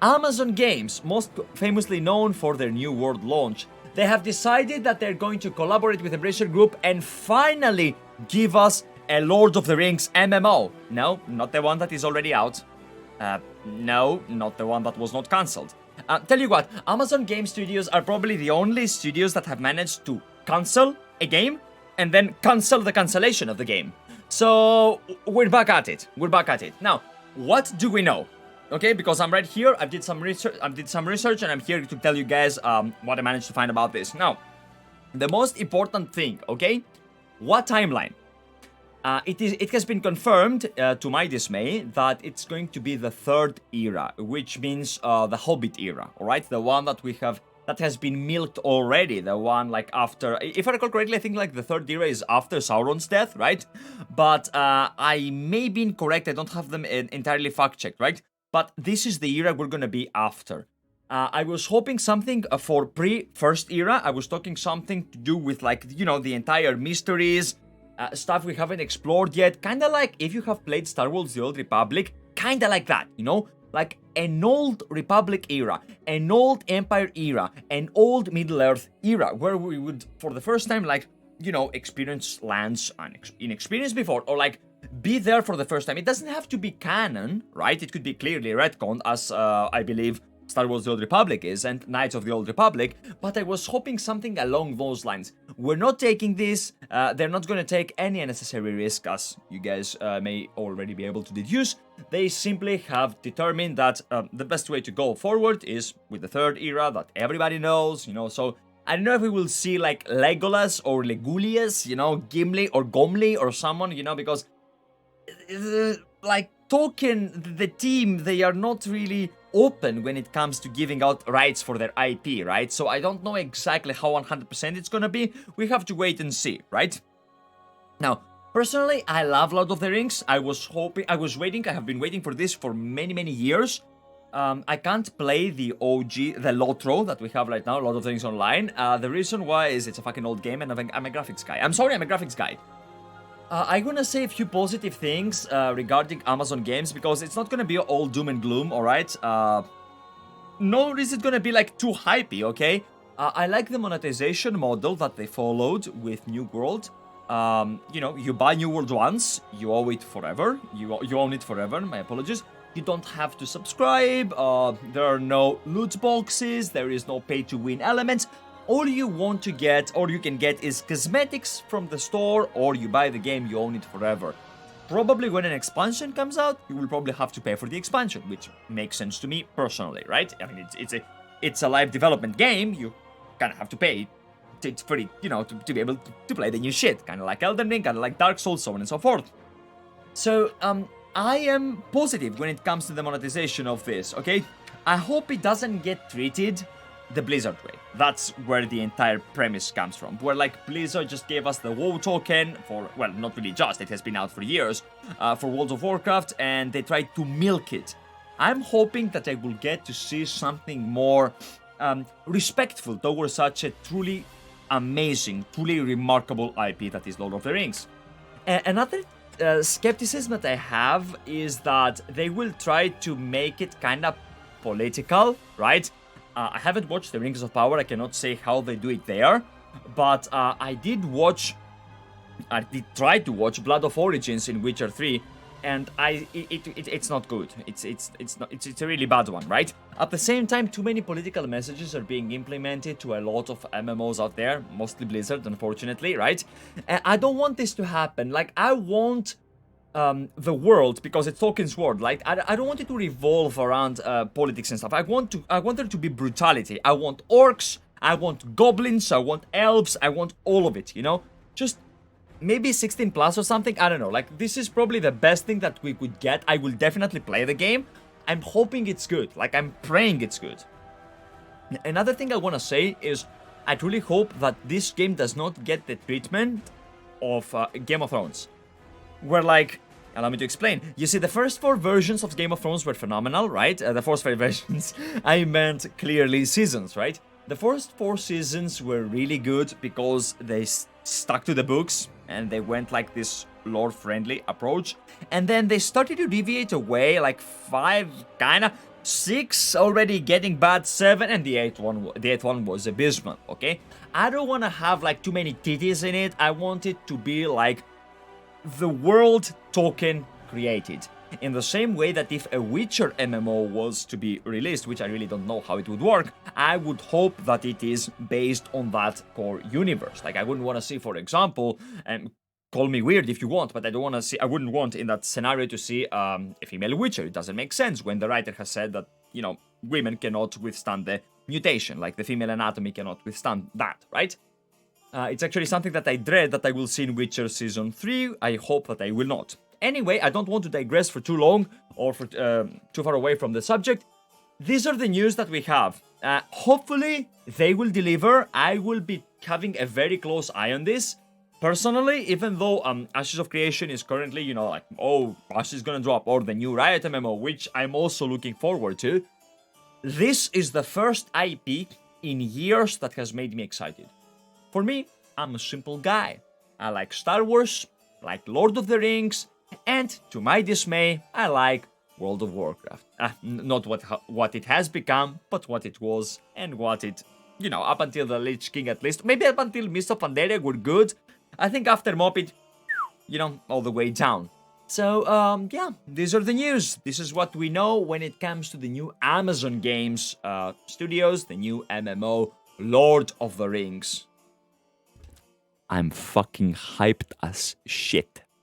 Amazon Games, most famously known for their New World launch, they have decided that they're going to collaborate with Embracer Group and finally give us a Lord of the Rings MMO. No, not the one that is already out. No, not the one that was not cancelled. Tell you what, Amazon Game Studios are probably the only studios that have managed to cancel a game and then cancel the cancellation of the game. So we're back at it. Now, what do we know? Okay, because I'm right here, I did some research, and I'm here to tell you guys what I managed to find about this. Now, the most important thing, okay? What timeline? It has been confirmed, to my dismay, that it's going to be the third era, which means the Hobbit era, alright? The one that we have, that has been milked already, the one like after, if I recall correctly, I think like the third era is after Sauron's death, right? But I may be incorrect, I don't have them entirely fact-checked, right? But this is the era we're gonna be after. I was hoping something for pre-first era. I was talking something to do with like, you know, the entire mysteries, stuff we haven't explored yet. Kinda like if you have played Star Wars The Old Republic, kinda like that, you know? Like an old Republic era, an old Empire era, an old Middle-earth era, where we would, for the first time, like, you know, experience lands inexperienced before, or like, be there for the first time. It doesn't have to be canon, right? It could be clearly retconned, as I believe Star Wars The Old Republic is, and Knights of the Old Republic, but I was hoping something along those lines. We're not taking this, they're not gonna take any unnecessary risk, as you guys may already be able to deduce. They simply have determined that the best way to go forward is with the third era that everybody knows, you know, so I don't know if we will see like Legolas or Legolas, you know, Gimli or Gomli or someone, you know, because like Tolkien, the team, they are not really open when it comes to giving out rights for their IP, right? So I don't know exactly how 100% it's gonna be. We have to wait and see, right? Now, personally, I love Lord of the Rings. I have been waiting for this for many years. I can't play the OG, the Lotro that we have right now, Lord of the Rings Online. The reason why is it's a fucking old game and I'm a graphics guy. I'm sorry, I'm a graphics guy. I'm gonna say a few positive things regarding Amazon Games, because it's not gonna be all doom and gloom, alright? Nor is it gonna be like too hypey, okay? I like the monetization model that they followed with New World. You know, you buy New World once, you owe it forever. You own it forever, my apologies. You don't have to subscribe, there are no loot boxes, there is no pay-to-win elements. All you want to get, or you can get, is cosmetics from the store, or you buy the game, you own it forever. Probably when an expansion comes out, you will probably have to pay for the expansion, which makes sense to me personally, right? I mean, it's a live development game, you kind of have to pay for it, you know, to be able to play the new shit, kind of like Elden Ring, kind of like Dark Souls, so on and so forth. So, I am positive when it comes to the monetization of this, okay? I hope it doesn't get treated the Blizzard way. That's where the entire premise comes from, where like Blizzard just gave us the WoW token for, well, not really just, it has been out for years, for World of Warcraft, and they tried to milk it. I'm hoping that I will get to see something more respectful towards such a truly amazing, truly remarkable IP that is Lord of the Rings. Another skepticism that I have is that they will try to make it kind of political, right? I haven't watched the Rings of Power, I cannot say how they do it there, but I did try to watch Blood of Origins in Witcher 3, and it's not good. It's a really bad one, right? At the same time, too many political messages are being implemented to a lot of MMOs out there, mostly Blizzard, unfortunately, right? And I don't want this to happen. Like, I want the world, because it's Tolkien's world, like I don't want it to revolve around politics and stuff. I want there to be brutality. I want orcs, I want goblins, I want elves, I want all of it, you know? Just maybe 16 plus or something, I don't know. Like, this is probably the best thing that we could get. I will definitely play the game. I'm hoping it's good, like I'm praying it's good. Another thing I want to say is I truly hope that this game does not get the treatment of Game of Thrones, where, like, allow me to explain. You see, the first 4 versions of Game of Thrones were phenomenal, right? The first 5 versions, I meant clearly seasons, right? The first 4 seasons were really good because they stuck to the books and they went like this lore-friendly approach. And then they started to deviate away, like 5 kinda. 6 already getting bad, 7, and the eighth one was abysmal, okay? I don't want to have like too many titties in it. I want it to be like the world Tolkien created. In the same way that if a Witcher MMO was to be released, which I really don't know how it would work, I would hope that it is based on that core universe. Like I wouldn't want to see, for example, and call me weird if you want, but I wouldn't want in that scenario to see a female Witcher. It doesn't make sense when the writer has said that, you know, women cannot withstand the mutation, like the female anatomy cannot withstand that, right? It's actually something that I dread that I will see in Witcher Season 3. I hope that I will not. Anyway, I don't want to digress for too long or for too far away from the subject. These are the news that we have. Hopefully, they will deliver. I will be having a very close eye on this. Personally, even though Ashes of Creation is currently, you know, like, oh, Ashes is gonna drop, or the new Riot MMO, which I'm also looking forward to, this is the first IP in years that has made me excited. For me, I'm a simple guy. I like Star Wars, like Lord of the Rings, and to my dismay, I like World of Warcraft. Not what it has become, but what it was, and what it, you know, up until the Lich King at least. Maybe up until Mists of Pandaria were good. I think after Mopit, you know, all the way down. So, yeah, these are the news. This is what we know when it comes to the new Amazon Games Studios, the new MMO, Lord of the Rings. I'm fucking hyped as shit.